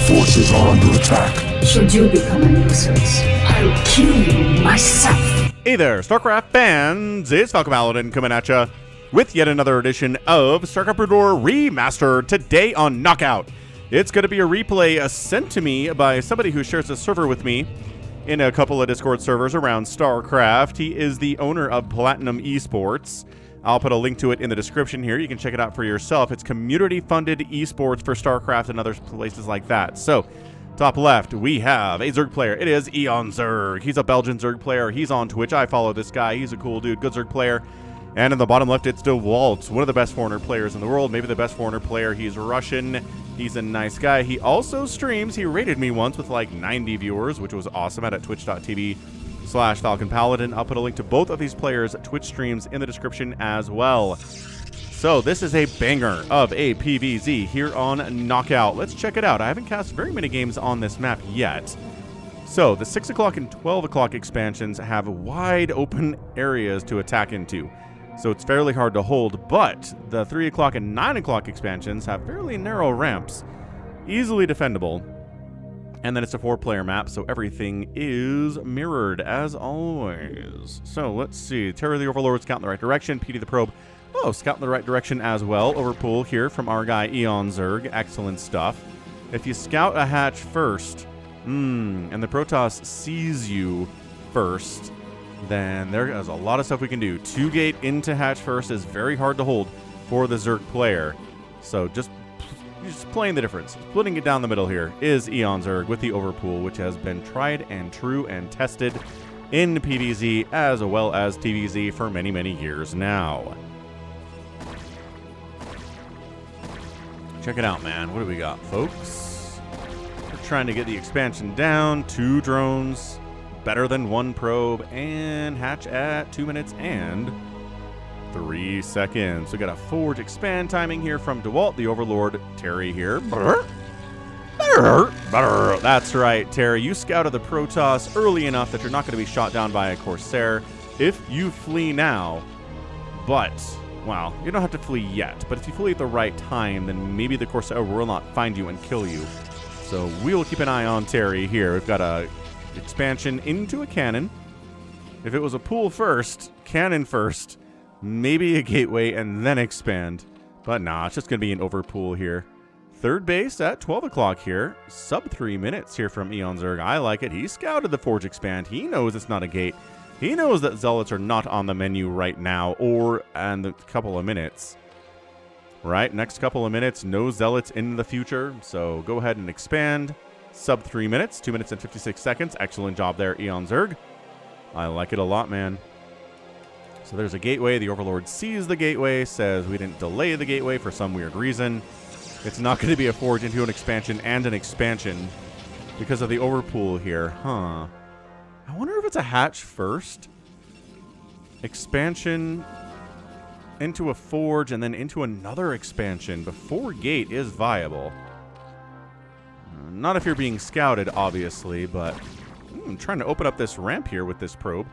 forces are under attack. Should you become a nuisance, I'll kill you myself. Hey there, StarCraft fans! It's Falcon Paladin coming at ya with yet another edition of StarCraft Brood War Remastered. Today on Knockout, it's going to be a replay sent to me by somebody who shares a server with me in a couple of Discord servers around StarCraft. He is the owner of Platinum Esports. I'll put a link to it in the description here. You can check it out for yourself. It's community-funded esports for StarCraft and other places like that. So, top left, we have a Zerg player. It is eonzerg. He's a Belgian Zerg player. He's on Twitch. I follow this guy. He's a cool dude. Good Zerg player. And in the bottom left, it's Dewalt, one of the best foreigner players in the world. Maybe the best foreigner player. He's Russian. He's a nice guy. He also streams. He rated me once with like 90 viewers, which was awesome, at twitch.tv/Falcon Paladin. I'll put a link to both of these players' Twitch streams in the description as well. So this is a banger of a PvZ here on Knockout. Let's check it out. I haven't cast very many games on this map yet. So the 6 o'clock and 12 o'clock expansions have wide open areas to attack into. So it's fairly hard to hold, but the 3 o'clock and 9 o'clock expansions have fairly narrow ramps, easily defendable. And then it's a 4-player map, so everything is mirrored as always. So let's see. Terror the Overlord, scout in the right direction. PD the Probe, oh, scout in the right direction as well. Overpool here from our guy eonzerg. Excellent stuff. If you scout a hatch first, and the Protoss sees you first, then there's a lot of stuff we can do. 2-gate into hatch first is very hard to hold for the Zerg player. So just playing the difference. Splitting it down the middle here is eonzerg with the Overpool, which has been tried and true and tested in PvZ as well as TvZ for many, many years now. Check it out, man. What do we got, folks? We're trying to get the expansion down. 2 drones. Better than 1 probe, and hatch at 2 minutes and 3 seconds. We got a forge expand timing here from Dewalt, the Overlord. Terry here. That's right, Terry. You scouted the Protoss early enough that you're not going to be shot down by a Corsair if you flee now. But, well, you don't have to flee yet. But if you flee at the right time, then maybe the Corsair will not find you and kill you. So we'll keep an eye on Terry here. We've got a expansion into a cannon. If it was a pool first, cannon first, maybe a gateway and then expand. But nah, it's just going to be an overpool here. Third base at 12 o'clock here. Sub 3 minutes here from eonzerg. I like it. He scouted the forge expand. He knows it's not a gate. He knows that zealots are not on the menu right now or in a couple of minutes. Right? Next couple of minutes, no zealots in the future. So go ahead and expand. Sub 3 minutes, 2 minutes and 56 seconds. Excellent job there, eonzerg. I like it a lot, man. So there's a gateway. The Overlord sees the gateway, says we didn't delay the gateway for some weird reason. It's not going to be a forge into an expansion and an expansion because of the overpool here. Huh. I wonder if it's a hatch first. Expansion into a forge and then into another expansion before gate is viable. Not if you're being scouted, obviously, but I'm trying to open up this ramp here with this probe.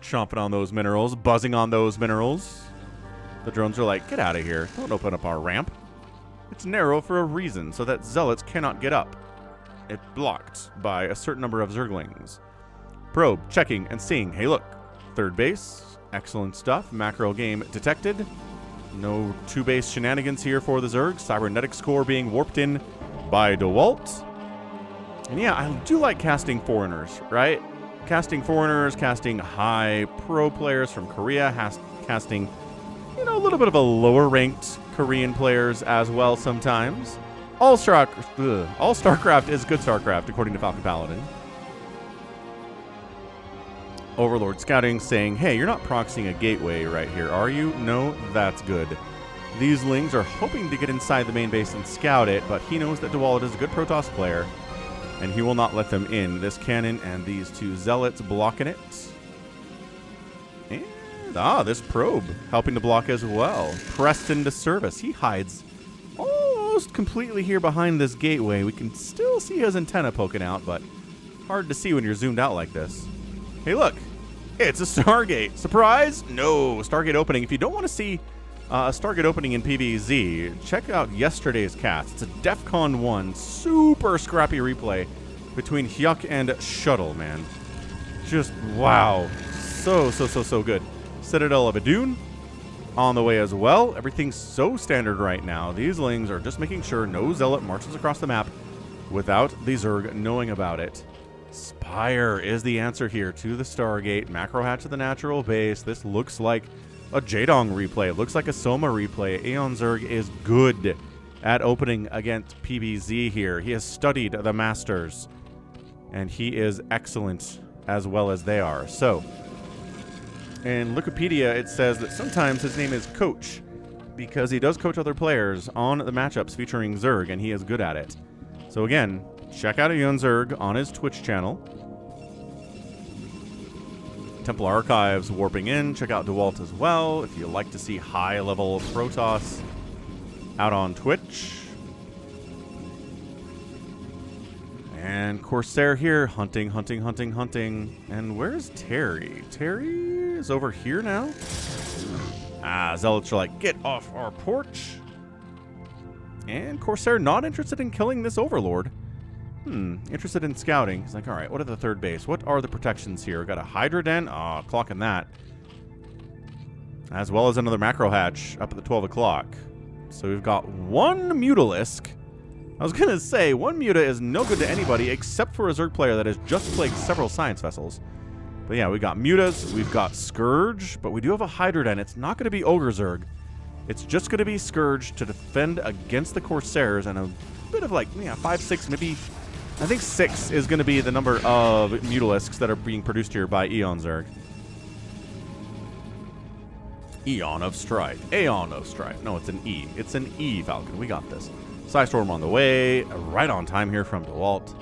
Chomping on those minerals, buzzing on those minerals. The drones are like, get out of here. Don't open up our ramp. It's narrow for a reason, so that zealots cannot get up. It's blocked by a certain number of zerglings. Probe, checking and seeing. Hey, look. Third base. Excellent stuff. Macro game detected. No 2-base shenanigans here for the Zerg. Cybernetics core being warped in by Dewalt. And yeah, I do like casting foreigners, right? Casting foreigners, casting high pro players from Korea, casting, you know, a little bit of a lower ranked Korean players as well sometimes. All StarCraft is good StarCraft, according to Falcon Paladin. Overlord scouting saying, hey, you're not proxying a gateway right here, are you? No, that's good. These Lings are hoping to get inside the main base and scout it, but he knows that Dewalt is a good Protoss player, and he will not let them in. This cannon and these 2 zealots blocking it. And, this probe helping to block as well. Pressed into service. He hides almost completely here behind this gateway. We can still see his antenna poking out, but hard to see when you're zoomed out like this. Hey, look. It's a Stargate. Surprise? No. Stargate opening. If you don't want to see A Stargate opening in PvZ. Check out yesterday's cast. It's a DEFCON 1 super scrappy replay between Hyuk and Shuttle, man. Just, wow. So good. Citadel of Adun on the way as well. Everything's so standard right now. These Lings are just making sure no Zealot marches across the map without the Zerg knowing about it. Spire is the answer here to the Stargate. Macro hatch of the natural base. This looks like a Jaedong replay. It looks like a Soma replay. eonzerg is good at opening against PvZ here. He has studied the Masters, and he is excellent as well as they are. So, in Wikipedia, it says that sometimes his name is Coach because he does coach other players on the matchups featuring Zerg, and he is good at it. So again, check out eonzerg on his Twitch channel. Temple Archives warping in. Check out Dewalt as well if you like to see high-level Protoss out on Twitch. And Corsair here, hunting. And where's Terry? Terry is over here now? Zealots are like, get off our porch. And Corsair not interested in killing this Overlord. Interested in scouting. He's like, all right, what are the third base? What are the protections here? Got a Hydra Den. Oh, clocking that. As well as another macro hatch up at the 12 o'clock. So we've got one Mutalisk. I was going to say, one Muta is no good to anybody except for a Zerg player that has just played several Science Vessels. But yeah, we got Mutas, we've got Scourge, but we do have a Hydra Den. It's not going to be Ogre Zerg. It's just going to be Scourge to defend against the Corsairs, and a bit of like, 5, 6, maybe. I think 6 is going to be the number of Mutalisks that are being produced here by eonzerg. Aeon of Strife. Aeon of Strife. No, it's an E. It's an E, Falcon. We got this. Psystorm on the way. Right on time here from Dewalt.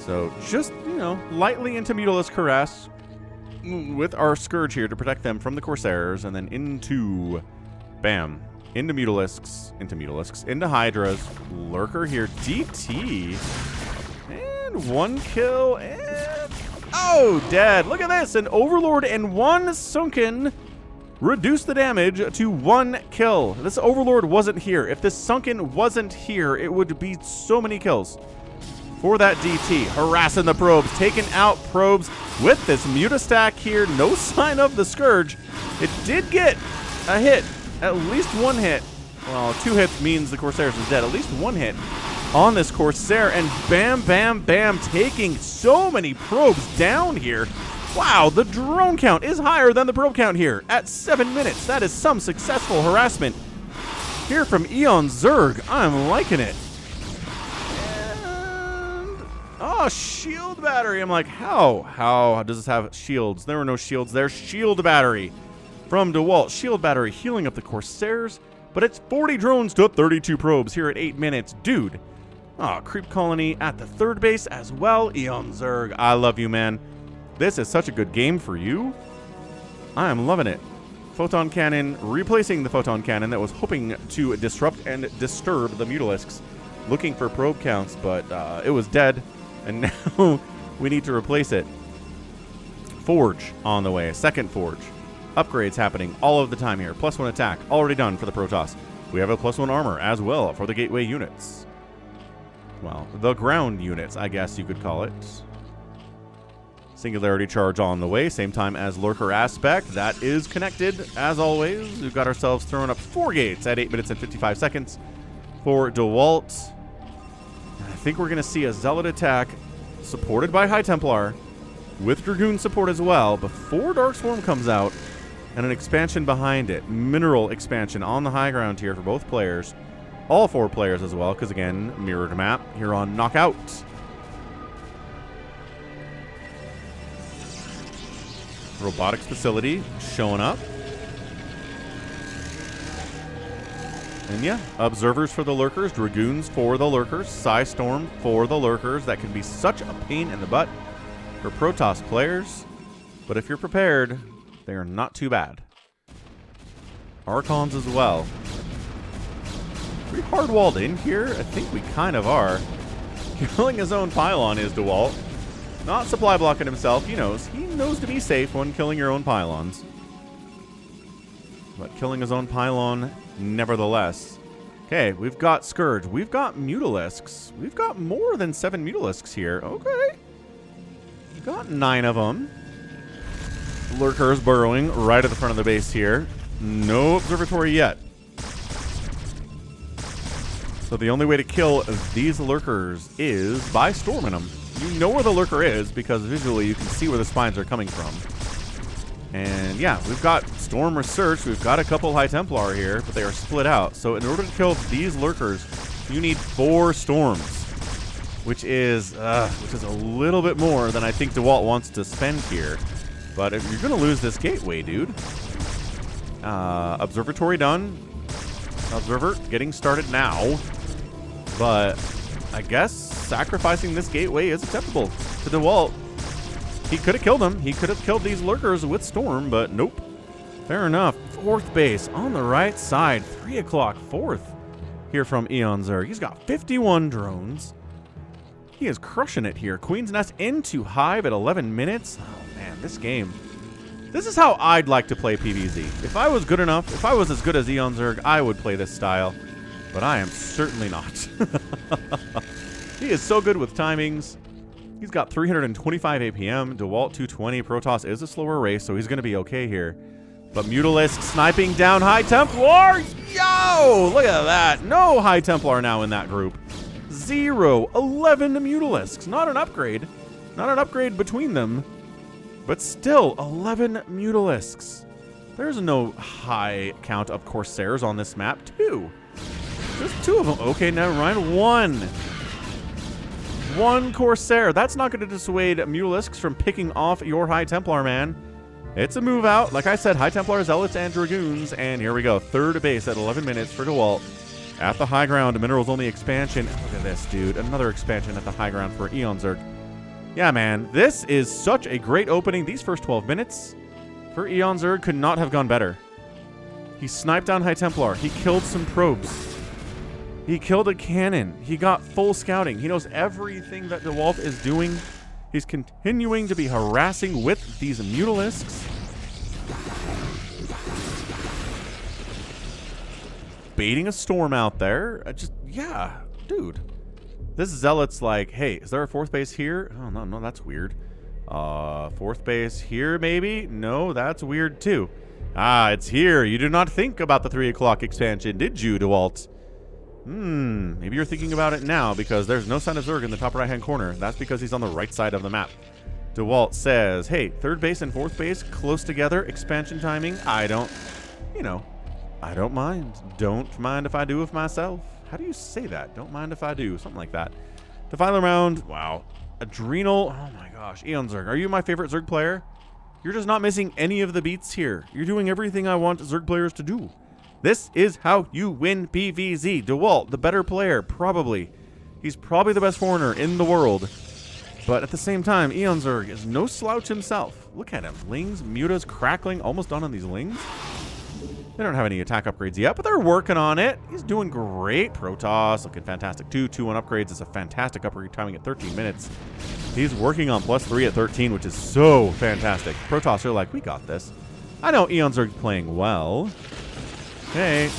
So just, lightly into Mutalisk Harass with our Scourge here to protect them from the Corsairs, and then into, bam, into Mutalisks, into Hydras, Lurker here, DT, and one kill, and, oh, dead. Look at this, an Overlord and one Sunken reduce the damage to 1 kill. This Overlord wasn't here. If this Sunken wasn't here, it would be so many kills for that DT. Harassing the probes, taking out probes with this Mutastack here. No sign of the Scourge. It did get a hit, at least one hit. Well, 2 hits means the Corsairs is dead. At least 1 hit on this Corsair, and bam, taking so many probes down here. Wow, the drone count is higher than the probe count here at 7 minutes. That is some successful harassment here from eonzerg. I'm liking it. And, oh, shield battery. I'm like, how does this have shields? There were no shields there. Shield battery from Dewalt. Shield battery healing up the Corsairs, but it's 40 drones to 32 probes here at 8 minutes. Dude. Oh, creep colony at the third base as well. eonzerg, I love you, man. This is such a good game for you. I am loving it. Photon cannon replacing the photon cannon that was hoping to disrupt and disturb the Mutalisks, looking for probe counts, but it was dead, and now we need to replace it. Forge on the way. Second Forge. Upgrades happening all of the time here. +1 attack already done for the Protoss. We have a +1 armor as well for the gateway units. Well, the ground units, I guess you could call it. Singularity charge on the way, same time as Lurker Aspect. That is connected, as always. We've got ourselves throwing up 4 gates at 8 minutes and 55 seconds for Dewalt. I think we're going to see a Zealot attack supported by High Templar with Dragoon support as well before Darkswarm comes out, and an expansion behind it. Mineral expansion on the high ground here for both players. All 4 players as well, because again, mirrored map here on Knockout. Robotics facility showing up. And yeah, observers for the Lurkers, Dragoons for the Lurkers, Psystorm for the Lurkers. That can be such a pain in the butt for Protoss players, but if you're prepared, they are not too bad. Archons as well. Are we hard-walled in here? I think we kind of are. Killing his own pylon is Dewalt. Not supply blocking himself. He knows. He knows to be safe when killing your own pylons. But killing his own pylon, nevertheless. Okay, we've got Scourge. We've got Mutalisks. We've got more than 7 Mutalisks here. Okay. We've got 9 of them. Lurkers burrowing right at the front of the base here. No observatory yet. So the only way to kill these lurkers is by storming them. You know where the lurker is because visually you can see where the spines are coming from. And yeah, we've got Storm Research. We've got a couple High Templar here, but they are split out. So in order to kill these lurkers, you need 4 storms, which is a little bit more than I think Dewalt wants to spend here. But if you're going to lose this gateway, dude. Observatory done. Observer getting started now. But I guess sacrificing this gateway is acceptable to Dewalt. He could have killed him. He could have killed these lurkers with Storm, but nope. Fair enough. 4th base on the right side. 3 o'clock, 4th here from eonzerg. He's got 51 drones. He is crushing it here. Queen's Nest into Hive at 11 minutes. Oh, man, this game. This is how I'd like to play PvZ. If I was good enough, if I was as good as eonzerg, I would play this style. But I am certainly not. He is so good with timings. He's got 325 APM. Dewalt 220. Protoss is a slower race, so he's going to be okay here. But Mutalisk sniping down High Templar. Yo! Look at that. No High Templar now in that group. 0. 11 Mutalisks. Not an upgrade. Not an upgrade between them. But still, 11 Mutalisks. There's no high count of Corsairs on this map. 2. There's 2 of them. Okay, never mind. 1. 1 Corsair. That's not going to dissuade Mutalisks from picking off your High Templar, man. It's a move out. Like I said, High Templar, Zealots, and Dragoons. And here we go. 3rd base at 11 minutes for Dewalt. At the high ground, Minerals only expansion. Look at this, dude. Another expansion at the high ground for eonzerg. Yeah, man. This is such a great opening. These first 12 minutes for eonzerg could not have gone better. He sniped down High Templar. He killed some probes. He killed a cannon. He got full scouting. He knows everything that Dewalt is doing. He's continuing to be harassing with these Mutalisks. Baiting a storm out there. Yeah, dude. This Zealot's like, hey, is there a 4th base here? Oh, no, that's weird. 4th base here, maybe? No, that's weird, too. Ah, it's here. You did not think about the 3 o'clock expansion, did you, Dewalt? Maybe you're thinking about it now because there's no sign of Zerg in the top right-hand corner. That's because he's on the right side of the map. Dewalt says, hey, 3rd base and 4th base close together, expansion timing. I don't mind. Don't mind if I do with myself. How do you say that? Don't mind if I do. Something like that. The final round, wow. Adrenal, oh my gosh. eonzerg, are you my favorite Zerg player? You're just not missing any of the beats here. You're doing everything I want Zerg players to do. This is how you win PvZ. Dewalt, the better player, probably. He's probably the best foreigner in the world. But at the same time, eonzerg is no slouch himself. Look at him. Lings, mutas, crackling, almost done on these lings. They don't have any attack upgrades yet, but they're working on it. He's doing great. Protoss looking fantastic too. 2-1 upgrades is a fantastic upgrade timing at 13 minutes. He's working on +3 at 13, which is so fantastic. Protoss are like, we got this. I know eonzerg's playing well. Okay,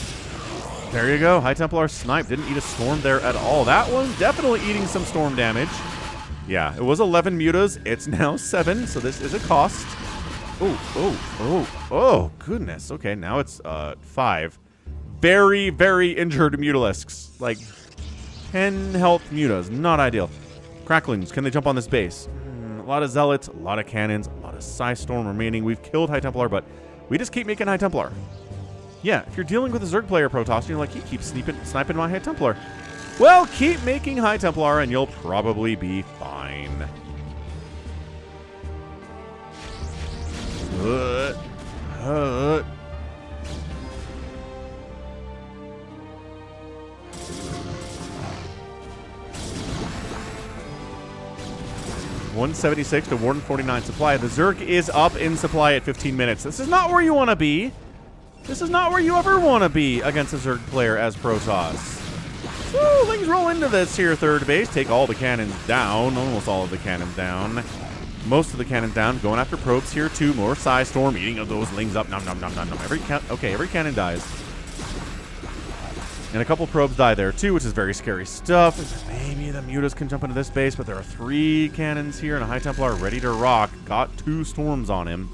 there you go. High Templar snipe. Didn't eat a storm there at all. That one's definitely eating some storm damage. Yeah, it was 11 mutas. It's now 7, so this is a cost. Oh, goodness. Okay, now it's 5. Very, very injured Mutalisks. Like 10 health mutas. Not ideal. Cracklings, can they jump on this base? A lot of Zealots, a lot of cannons, a lot of Psy Storm remaining. We've killed High Templar, but we just keep making High Templar. Yeah, if you're dealing with a Zerg player, Protoss, you're like, he keeps sniping my High Templar. Well, keep making High Templar and you'll probably be fine. 176 to 149 supply. The Zerg is up in supply at 15 minutes. This is not where you want to be. This is not where you ever want to be against a Zerg player as Protoss. Woo, Lings roll into this here third base. Take all the cannons down. Almost all of the cannons down. Most of the cannons down. Going after probes here too. More Psy Storm. Eating those Lings up. Nom nom nom nom nom. Every cannon dies. And a couple probes die there too, which is very scary stuff. Maybe the Mutas can jump into this base, but there are 3 cannons here and a High Templar ready to rock. Got 2 storms on him.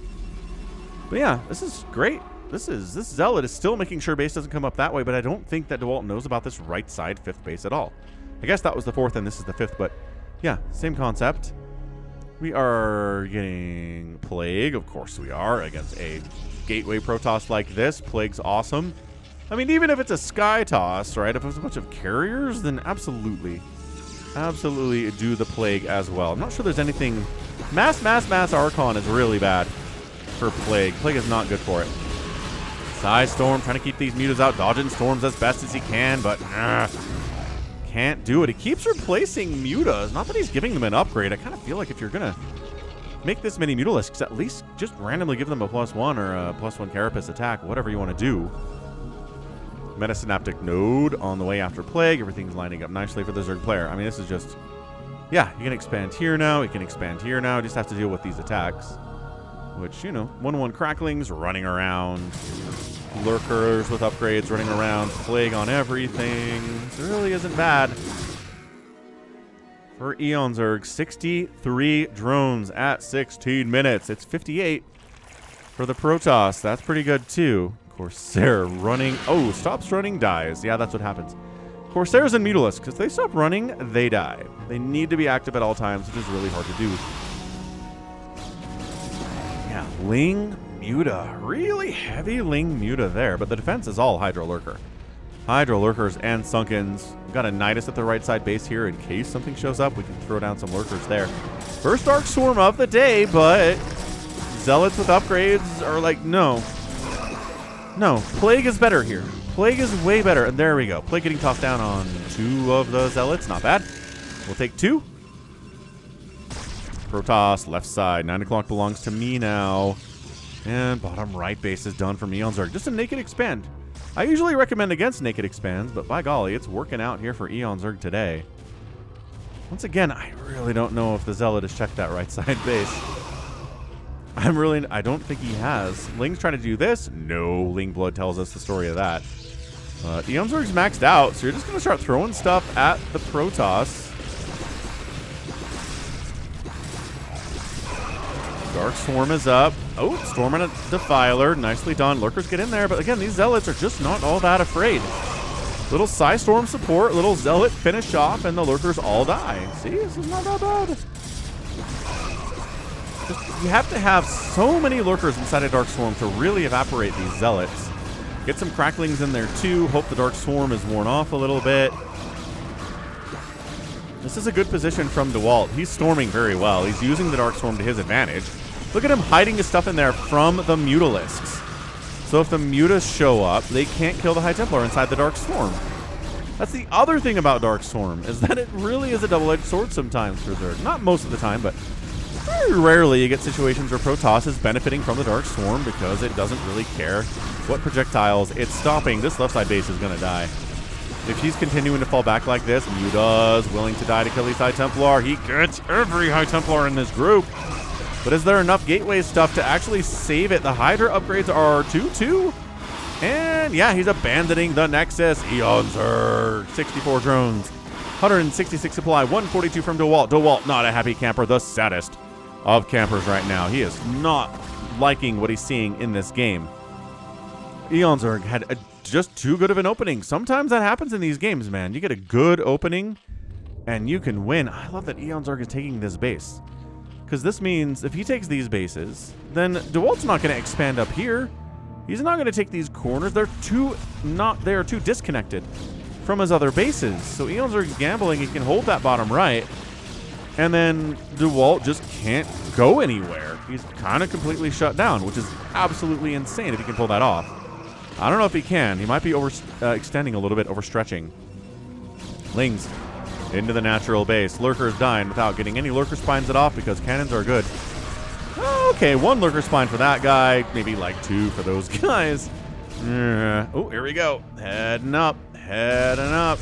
But yeah, this is great. This Zealot is still making sure base doesn't come up that way, but I don't think that Dewalt knows about this right side 5th base at all. I guess that was the 4th and this is the 5th, but yeah, same concept. We are getting Plague, of course we are, against a Gateway Protoss like this. Plague's awesome. I mean, even if it's a Sky Toss, right, if it's a bunch of carriers, then absolutely do the Plague as well. I'm not sure there's anything... Mass Archon is really bad for Plague. Plague is not good for it. Psy Storm, trying to keep these Mutas out, dodging storms as best as he can, but can't do it. He keeps replacing Mutas. Not that he's giving them an upgrade. I kind of feel like if you're going to make this many Mutalisks, at least just randomly give them a +1 or a +1 Carapace attack, whatever you want to do. Metasynaptic Node on the way after Plague. Everything's lining up nicely for the Zerg player. I mean, this is just... Yeah, you can expand here now. You can expand here now. You just have to deal with these attacks. Which, you know, 1/1 Cracklings running around. Lurkers with upgrades running around. Plague on everything. This really isn't bad. For eonzerg, 63 drones at 16 minutes. It's 58 for the Protoss. That's pretty good, too. Corsair running. Oh, stops running, dies. Yeah, that's what happens. Corsairs and Mutalisks, because they stop running, they die. They need to be active at all times, which is really hard to do. Yeah, Ling Muta. Really heavy Ling Muta there, but the defense is all Hydro Lurker. Hydro Lurkers and Sunkens. We've got a Nidus at the right side base here in case something shows up. We can throw down some Lurkers there. First Dark Swarm of the day, but Zealots with upgrades are like, no. No, Plague is better here. Plague is way better. And there we go. Plague getting tossed down on 2 of the Zealots. Not bad. We'll take 2. Protoss, left side. 9 o'clock belongs to me now. And bottom right base is done for eonzerg. Just a naked expand. I usually recommend against naked expands, but by golly, it's working out here for eonzerg today. Once again, I really don't know if the Zealot has checked that right side base. I don't think he has. Ling's trying to do this. No, Ling Blood tells us the story of that. eonzerg's maxed out, so you're just going to start throwing stuff at the Protoss. Dark Swarm is up. Oh, storming a Defiler. Nicely done. Lurkers get in there, but again, these Zealots are just not all that afraid. Little Psy Storm support, little Zealot finish off, and the Lurkers all die. See, this is not that bad. You have to have so many Lurkers inside a Dark Swarm to really evaporate these Zealots. Get some Cracklings in there too. Hope the Dark Swarm is worn off a little bit. This is a good position from Dewalt. He's storming very well. He's using the Dark Swarm to his advantage. Look at him hiding his stuff in there from the Mutalisks. So if the Mutas show up, they can't kill the High Templar inside the Dark Swarm. That's the other thing about Dark Swarm, is that it really is a double-edged sword sometimes for Zerg. Not most of the time, but very rarely you get situations where Protoss is benefiting from the Dark Swarm because it doesn't really care what projectiles it's stopping. This left side base is going to die. If he's continuing to fall back like this, Muta's willing to die to kill his High Templar. He gets every High Templar in this group. But is there enough gateway stuff to actually save it? The Hydra upgrades are 2-2. And yeah, he's abandoning the Nexus. eonzerg, 64 drones, 166 supply, 142 from Dewalt. Dewalt, not a happy camper, the saddest of campers right now. He is not liking what he's seeing in this game. eonzerg had just too good of an opening. Sometimes that happens in these games, man. You get a good opening and you can win. I love that eonzerg is taking this base, because this means if he takes these bases, then Dewalt's not going to expand up here. He's not going to take these corners. They are too disconnected from his other bases. So eonzerg's gambling. He can hold that bottom right, and then Dewalt just can't go anywhere. He's kind of completely shut down, which is absolutely insane if he can pull that off. I don't know if he can. He might be extending a little bit, overstretching. Lings into the natural base. Lurkers dying without getting any Lurker Spines it off because cannons are good. Okay, 1 Lurker Spine for that guy. Maybe like 2 for those guys. Oh, here we go. Heading up. Heading up.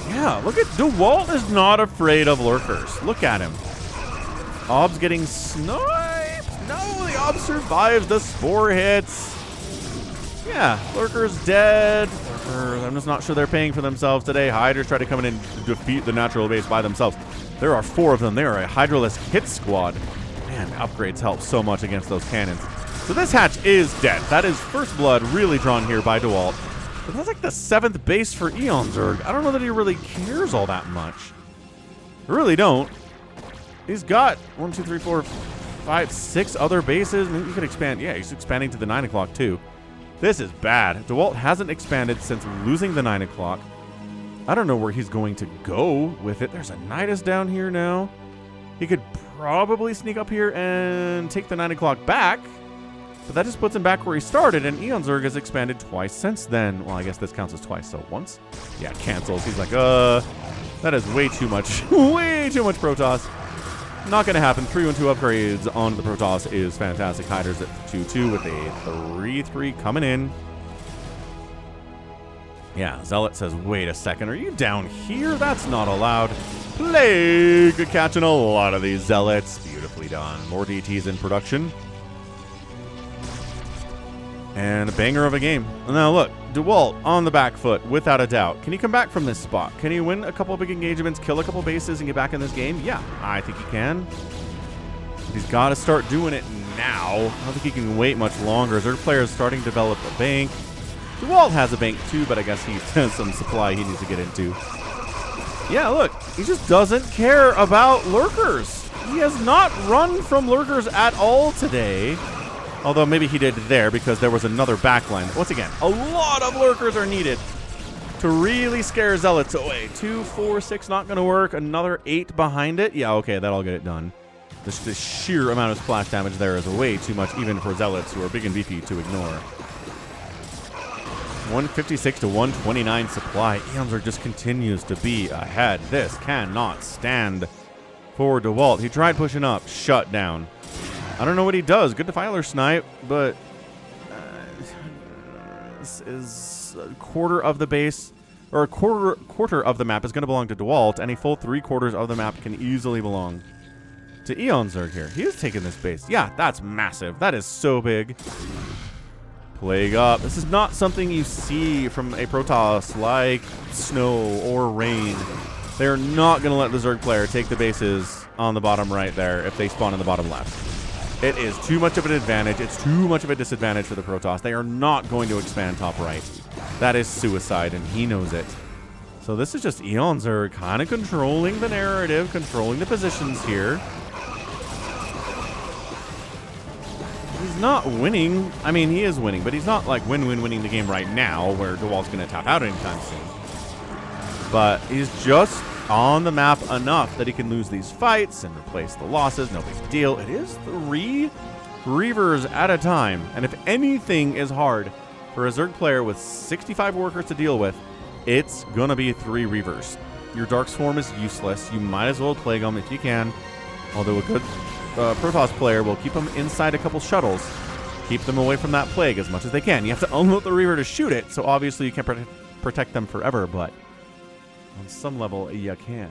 Yeah, look at Dewalt is not afraid of lurkers. Look at him. Ob's getting sniped. No, the Ob survives the spore hits. Yeah, lurker's dead. I'm just not sure they're paying for themselves today. Hydras try to come in and defeat the natural base by themselves. There are 4 of them. They are a Hydraless hit squad. Man, upgrades help so much against those cannons. So this hatch is dead. That is first blood really drawn here by Dewalt. But that's like the 7th base for eonzerg. I don't know that he really cares all that much. I really don't. He's got 1, 2, 3, 4, 5, 6 other bases. Maybe he could expand. Yeah, he's expanding to the 9 o'clock too. This is bad. Dewalt hasn't expanded since losing the 9 o'clock. I don't know where he's going to go with it. There's a Nidus down here now. He could probably sneak up here and take the 9 o'clock back. But that just puts him back where he started, and eonzerg has expanded twice since then. Well, I guess this counts as twice, so once. Yeah, cancels. He's like, that is way too much. Way too much Protoss. Not going to happen. 3-1-2 upgrades on the Protoss is fantastic. Hydras at 2-2 with a 3-3 coming in. Yeah, Zealot says, wait a second. Are you down here? That's not allowed. Plague catching a lot of these Zealots. Beautifully done. More DTs in production. And a banger of a game. Now look, Dewalt on the back foot, without a doubt. Can he come back from this spot? Can he win a couple of big engagements, kill a couple bases, and get back in this game? Yeah, I think he can. But he's got to start doing it now. I don't think he can wait much longer. Zerg player is starting to develop a bank. Dewalt has a bank too, but I guess he has some supply he needs to get into. Yeah, look, he just doesn't care about lurkers. He has not run from lurkers at all today. Although maybe he did there because there was another backline. Once again, a lot of lurkers are needed to really scare Zealots away. 2, 4, 6 not going to work. Another 8 behind it. Yeah, okay, that'll get it done. The sheer amount of splash damage there is way too much even for Zealots who are big and beefy to ignore. 156 to 129 supply. eonzerg just continues to be ahead. This cannot stand for Dewalt. He tried pushing up. Shut down. I don't know what he does. Good defiler snipe, but this is a quarter of the base, or a quarter of the map is going to belong to Dewalt, and a full 3/4 of the map can easily belong to eonzerg here. He is taking this base. Yeah, that's massive. That is so big. Plague up. This is not something you see from a Protoss like snow or rain. They're not going to let the Zerg player take the bases on the bottom right there if they spawn in the bottom left. It is too much of an advantage. It's too much of a disadvantage for the Protoss. They are not going to expand top right. That is suicide, and he knows it. So this is just eonzerg kind of controlling the narrative, controlling the positions here. He's not winning. I mean, he is winning, but he's not like winning the game right now where Dewalt's going to tap out anytime soon. But he's just on the map enough that he can lose these fights and replace the losses. No big deal. It is 3 Reavers at a time. And if anything is hard for a Zerg player with 65 workers to deal with, it's going to be 3 Reavers. Your Dark Swarm is useless. You might as well Plague them if you can. Although a good Protoss player will keep them inside a couple shuttles. Keep them away from that Plague as much as they can. You have to unload the Reaver to shoot it, so obviously you can't protect them forever, but on some level, you can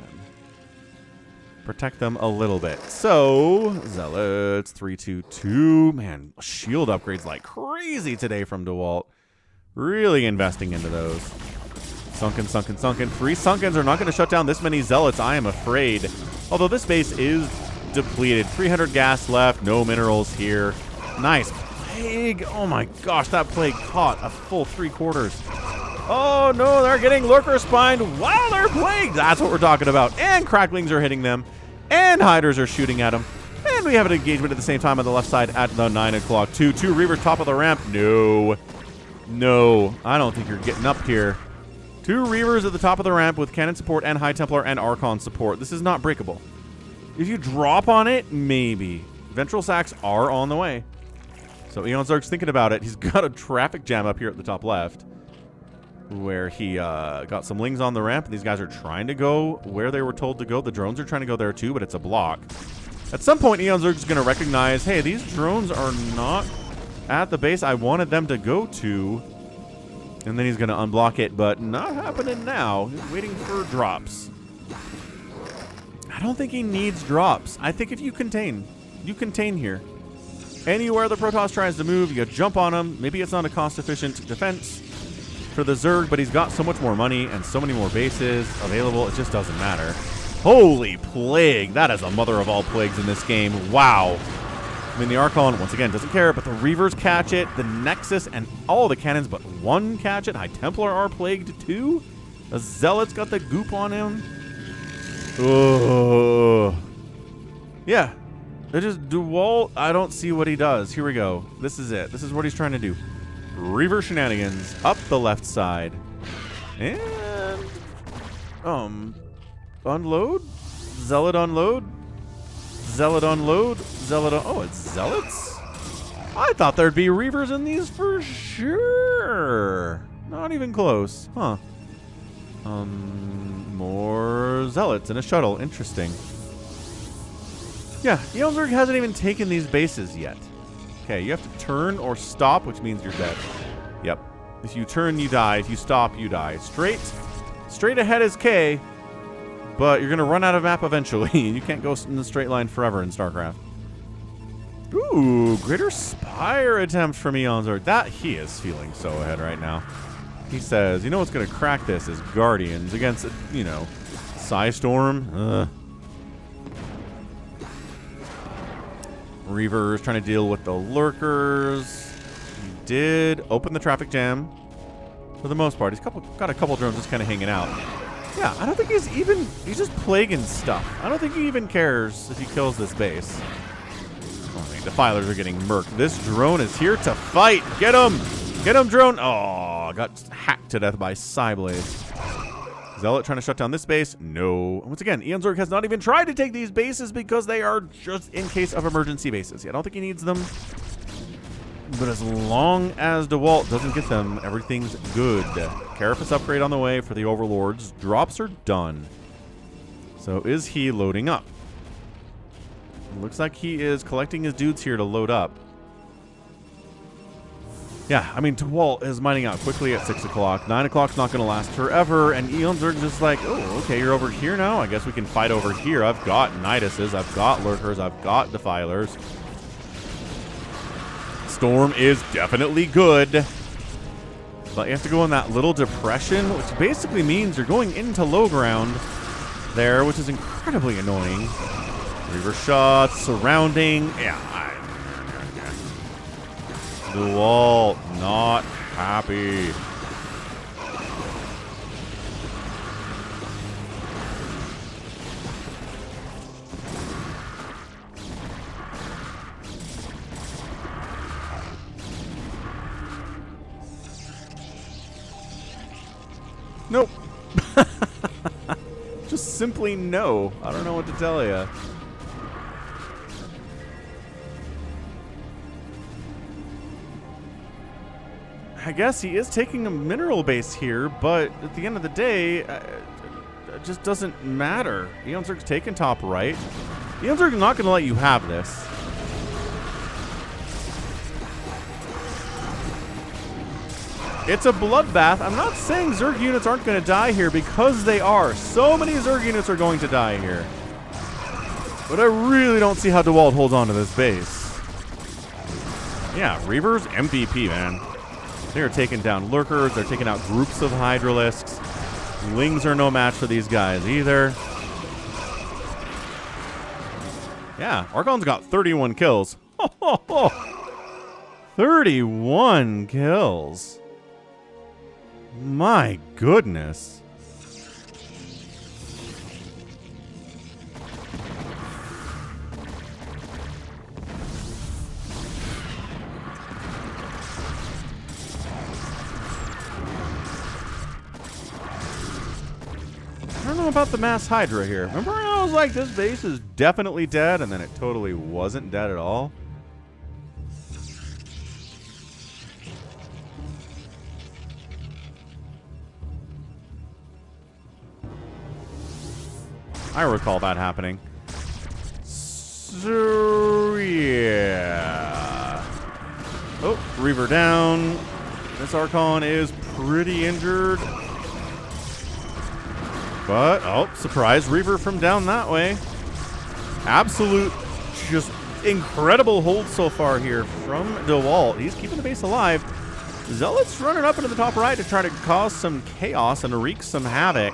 protect them a little bit. So, Zealots, 3-2-2. Man, shield upgrades like crazy today from Dewalt. Really investing into those. Sunken, sunken, sunken. 3 Sunkens are not going to shut down this many Zealots, I am afraid. Although this base is depleted. 300 gas left. No minerals here. Nice. Plague. Oh my gosh, that Plague caught a full 3/4. Oh no, they're getting lurker spined while they're plagued. That's what we're talking about. And cracklings are hitting them. And hiders are shooting at them. And we have an engagement at the same time on the left side at the 9 o'clock. 2 Reavers top of the ramp. No. No. I don't think you're getting up here. 2 Reavers at the top of the ramp with cannon support and High Templar and Archon support. This is not breakable. If you drop on it, maybe. Ventral sacks are on the way. So eonzerg's thinking about it. He's got a traffic jam up here at the top left, where he got some lings on the ramp, and these guys are trying to go where they were told to go. The drones are trying to go there too, but it's a block. At some point, eonzerg is going to recognize, hey, these drones are not at the base I wanted them to go to. And then he's going to unblock it, but not happening now. He's waiting for drops. I don't think he needs drops. I think if you contain here. Anywhere the Protoss tries to move, you jump on him. Maybe it's not a cost-efficient defense for the Zerg, but he's got so much more money and so many more bases available, it just doesn't matter. Holy plague! That is a mother of all plagues in this game. Wow. I mean, the Archon, once again, doesn't care, but the Reavers catch it. The Nexus and all the cannons but one catch it. High Templar are plagued too. The Zealot's got the goop on him. Oh. Yeah. They just Dewalt. I don't see what he does. Here we go. This is it. This is what he's trying to do. Reaver shenanigans up the left side. And unload. Zealot unload. Zealot unload. Zealot oh, it's Zealots? I thought there'd be Reavers in these for sure. Not even close. Huh. More Zealots in a shuttle. Interesting. Yeah, eonzerg hasn't even taken these bases yet. Okay, you have to turn or stop, which means you're dead. Yep. If you turn, you die. If you stop, you die. Straight ahead is K, but you're going to run out of map eventually. You can't go in the straight line forever in StarCraft. Ooh, Greater Spire attempt from eonzerg. That, he is feeling so ahead right now. He says, you know what's going to crack this is Guardians against, you know, Psystorm. Reavers trying to deal with the lurkers. He did open the traffic jam for the most part. He's got a couple drones just kind of hanging out. Yeah, I don't think he's just plaguing stuff. I don't think he even cares if he kills this base. Oh, the defilers are getting murked. This drone is here to fight. Get him! Get him, drone! Oh, got hacked to death by Psyblades. Zealot trying to shut down this base. No. Once again, eonzerg has not even tried to take these bases because they are just in case of emergency bases. Yeah, I don't think he needs them. But as long as Dewalt doesn't get them, everything's good. Carapace upgrade on the way for the Overlords. Drops are done. So is he loading up? Looks like he is collecting his dudes here to load up. Yeah, I mean, Dewalt is mining out quickly at 6 o'clock. 9 o'clock's not going to last forever, and eonzerg's just like, oh, okay, you're over here now? I guess we can fight over here. I've got Niduses, I've got Lurkers, I've got Defilers. Storm is definitely good. But you have to go in that little depression, which basically means you're going into low ground there, which is incredibly annoying. Reaver shots, surrounding. Yeah, Dewalt, not happy. Nope. Just simply no. I don't know what to tell you. I guess he is taking a mineral base here, but at the end of the day, it just doesn't matter. eonzerg's taking top right. eonzerg's not going to let you have this. It's a bloodbath. I'm not saying Zerg units aren't going to die here, because they are. So many Zerg units are going to die here. But I really don't see how Dewalt holds on to this base. Yeah, Reavers, MVP, man. They're taking down Lurkers. They're taking out groups of Hydralisks. Lings are no match for these guys either. Yeah, Archon's got 31 kills. 31 kills. My goodness. I don't know about the mass Hydra here. Remember when I was like, this base is definitely dead, and then it totally wasn't dead at all? I recall that happening. So, yeah. Oh, Reaver down. This Archon is pretty injured. But, oh, surprise Reaver from down that way. Absolute, just incredible hold so far here from Dewalt. He's keeping the base alive. Zealot's running up into the top right to try to cause some chaos and wreak some havoc.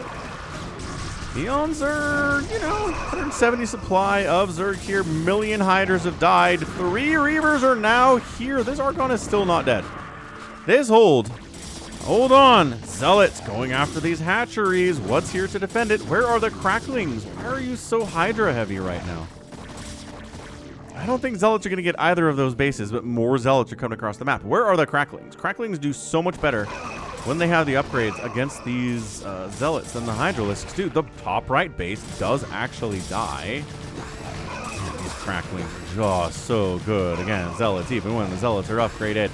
eonzerg, 170 supply of Zerg here. Million Hydras have died. 3 Reavers are now here. This Archon is still not dead. This hold. Hold on. Zealots going after these hatcheries. What's here to defend it? Where are the cracklings? Why are you so Hydra heavy right now? I don't think Zealots are going to get either of those bases, but more Zealots are coming across the map. Where are the cracklings? Cracklings do so much better when they have the upgrades against these Zealots than the Hydralisks do. The top right base does actually die. Man, these cracklings are just so good against Zealots, even when the Zealots are upgraded.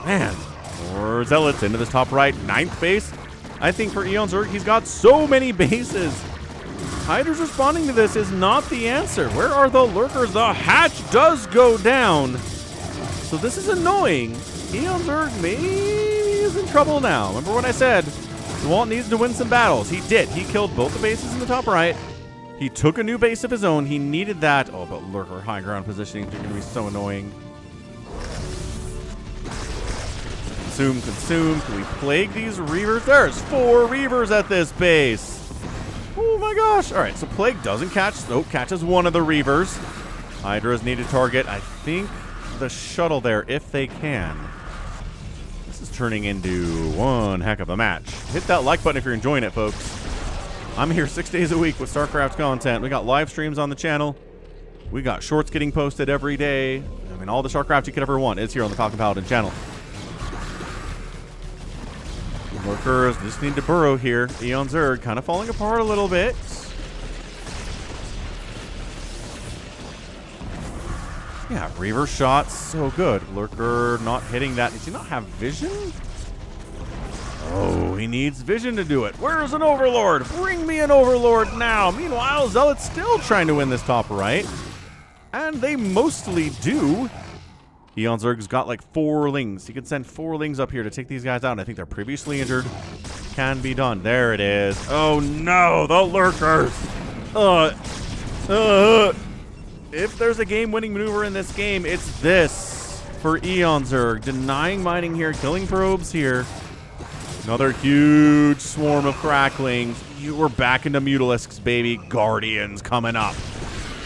Man, more Zealots into this top right 9th base. I think for eonzerg, he's got so many bases. Hydras responding to this is not the answer. Where are the lurkers? The hatch does go down. So this is annoying. eonzerg maybe is in trouble now. Remember when I said Dewalt needs to win some battles? He did. He killed both the bases in the top right. He took a new base of his own. He needed that. Oh, but lurker high ground positioning are going to be so annoying. Consume, consume. Can we plague these Reavers? There's 4 Reavers at this base. Oh my gosh. All right, so Plague doesn't catch. Nope, catches one of the Reavers. Hydras need to target, I think, the shuttle there if they can. This is turning into one heck of a match. Hit that like button if you're enjoying it, folks. I'm here 6 days a week with StarCraft content. We got live streams on the channel. We got shorts getting posted every day. I mean, all the StarCraft you could ever want is here on the Falcon Paladin channel. Lurkers just need to burrow here. eonzerg kind of falling apart a little bit. Yeah, Reaver shot, so good. Lurker not hitting that. Does he not have vision? Oh, he needs vision to do it. Where's an Overlord? Bring me an Overlord now. Meanwhile, Zealot's still trying to win this top right. And they mostly do. eonzerg's got like 4 lings. He can send 4 lings up here to take these guys out. I think they're previously injured. Can be done. There it is. Oh no, the lurkers. If there's a game-winning maneuver in this game, it's this for eonzerg. Denying mining here, killing probes here. Another huge swarm of cracklings. We're back into Mutalisks, baby. Guardians coming up.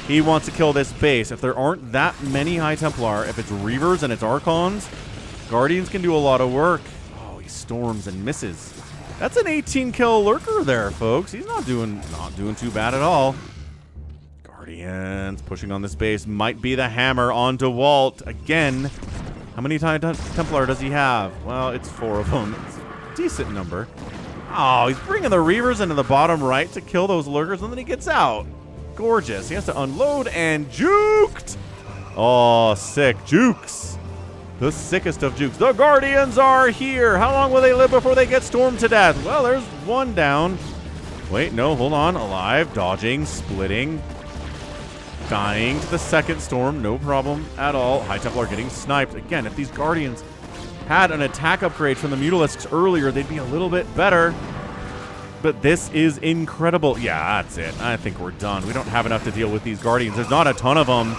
He wants to kill this base. If there aren't that many High Templar, if it's Reavers and it's Archons, Guardians can do a lot of work. Oh, he storms and misses. That's an 18-kill lurker there, folks. He's not doing too bad at all. Guardians pushing on this base. Might be the hammer on Dewalt. Again, how many High Templar does he have? Well, it's 4 of them. It's a decent number. Oh, he's bringing the Reavers into the bottom right to kill those lurkers, and then he gets out. Gorgeous. He has to unload and juked. Oh, sick. Jukes. The sickest of jukes. The Guardians are here. How long will they live before they get stormed to death? Well, there's one down. Wait, no, hold on. Alive, dodging, splitting, dying to the second storm. No problem at all. High Templar getting sniped. Again, if these Guardians had an attack upgrade from the Mutalisks earlier, they'd be a little bit better. But this is incredible. Yeah, that's it. I think we're done. We don't have enough to deal with these Guardians. There's not a ton of them.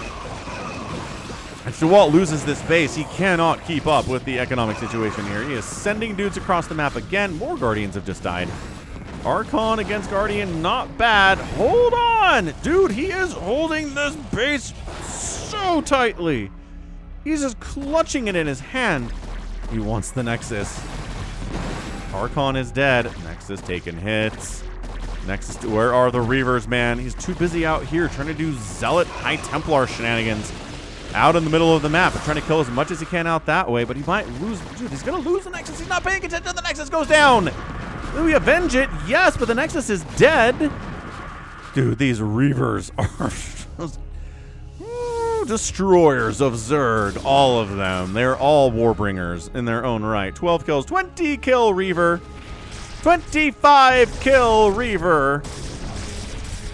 If Dewalt loses this base, he cannot keep up with the economic situation here. He is sending dudes across the map again. More Guardians have just died. Archon against Guardian, not bad. Hold on! Dude, he is holding this base so tightly. He's just clutching it in his hand. He wants the Nexus. Archon is dead. Nexus taking hits. Nexus, where are the Reavers, man? He's too busy out here trying to do Zealot High Templar shenanigans out in the middle of the map and trying to kill as much as he can out that way, but he might lose. Dude, he's going to lose the Nexus. He's not paying attention. The Nexus goes down. Will we avenge it? Yes, but the Nexus is dead. Dude, these Reavers are destroyers of Zerg, all of them. They're all Warbringers in their own right. 12 kills, 20 kill Reaver, 25 kill Reaver.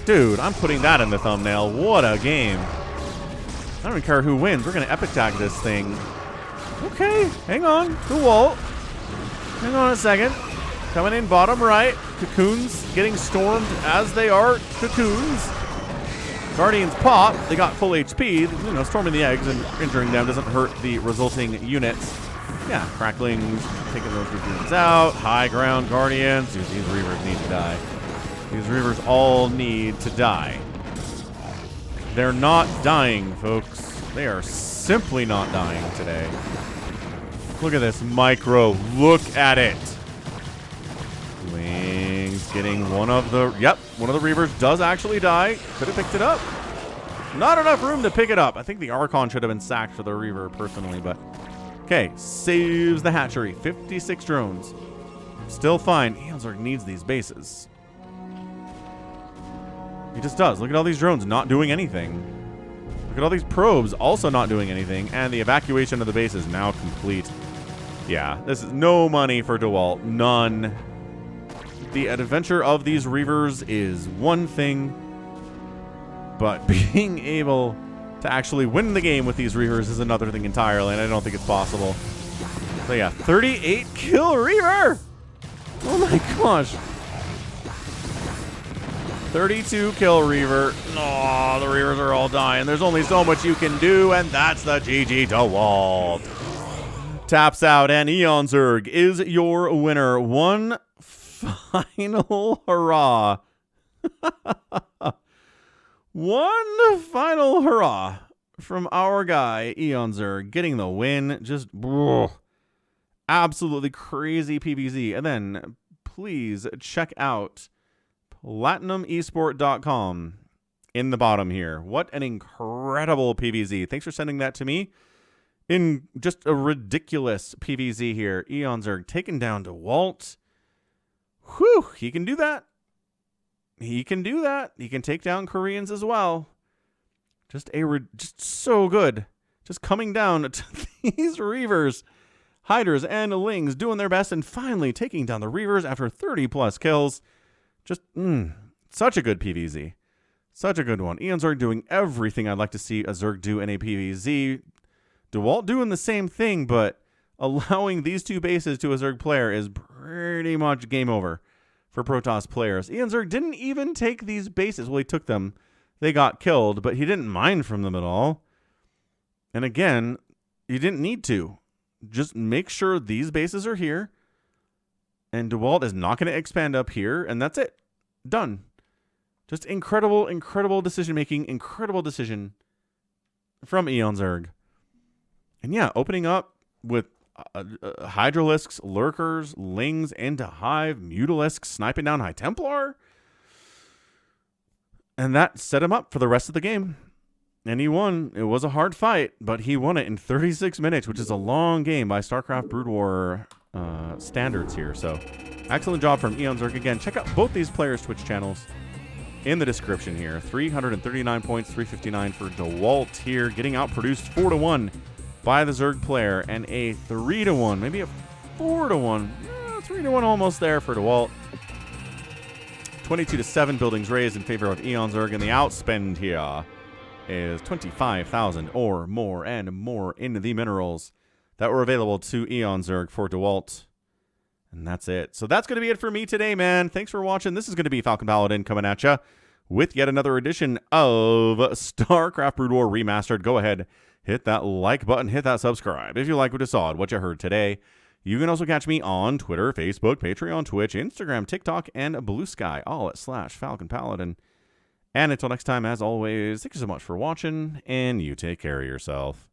Dude, I'm putting that in the thumbnail. What a game. I don't even care who wins. We're going to epic tag this thing. Okay, hang on. Dewalt. Hang on a second. Coming in bottom right. Cocoons getting stormed as they are cocoons. Guardians pop. They got full HP. You know, storming the eggs and injuring them doesn't hurt the resulting units. Yeah, cracklings, taking those Cocoons out. High ground Guardians. Dude, these Reavers need to die. These Reavers all need to die. They're not dying, folks. They are simply not dying today. Look at this micro. Look at it. Wings getting one of the... Yep, one of the Reavers does actually die. Could have picked it up. Not enough room to pick it up. I think the Archon should have been sacked for the Reaver personally, but... Okay, saves the hatchery. 56 drones. Still fine. eonzerg needs these bases. He just does. Look at all these drones not doing anything. Look at all these probes also not doing anything. And the evacuation of the base is now complete. Yeah, this is no money for Dewalt. None. The adventure of these Reavers is one thing. But being able to actually win the game with these Reavers is another thing entirely. And I don't think it's possible. So yeah, 38 kill Reaver! Oh my gosh. 32 kill Reaver. Oh, the Reavers are all dying. There's only so much you can do, and that's the GG Dewalt. Taps out, and eonzerg is your winner. One final hurrah. One final hurrah from our guy, eonzerg, getting the win. Just absolutely crazy PvZ. And then please check out platinumesport.com in the bottom here. What an incredible PvZ. Thanks for sending that to me. In just a ridiculous PvZ here. eonzerg taken down Dewalt. Whew, he can do that. He can do that. He can take down Koreans as well. Just so good. Just coming down to these Reavers. Hydras and Lings doing their best and finally taking down the Reavers after 30 plus kills. Just, such a good PvZ. Such a good one. eonzerg doing everything I'd like to see a Zerg do in a PvZ. Dewalt doing the same thing, but allowing these two bases to a Zerg player is pretty much game over for Protoss players. eonzerg didn't even take these bases. Well, he took them. They got killed, but he didn't mind from them at all. And again, he didn't need to. Just make sure these bases are here. And Dewalt is not going to expand up here, and that's it. Done. Just incredible, incredible decision-making, incredible decision from eonzerg. And yeah, opening up with Hydralisks, Lurkers, Lings into Hive, Mutalisks, sniping down High Templar. And that set him up for the rest of the game. And he won. It was a hard fight, but he won it in 36 minutes, which is a long game by StarCraft Brood War standards here. So excellent job from eonzerg. Again, check out both these players' Twitch channels in the description here. 339 points, 359 for Dewalt here, getting outproduced 4-1 by the Zerg player, and a 3-1, maybe a 4-1, 3-1 almost there for Dewalt. 22-7 buildings raised in favor of eonzerg, and the outspend here is 25,000 or more and more in the minerals that were available to eonzerg for Dewalt. And that's it. So that's going to be it for me today, man. Thanks for watching. This is going to be Falcon Paladin coming at you with yet another edition of StarCraft Brood War Remastered. Go ahead, hit that like button, hit that subscribe if you like what you saw and what you heard today. You can also catch me on Twitter, Facebook, Patreon, Twitch, Instagram, TikTok, and Blue Sky, all at /Falcon Paladin. And until next time, as always, thank you so much for watching, and you take care of yourself.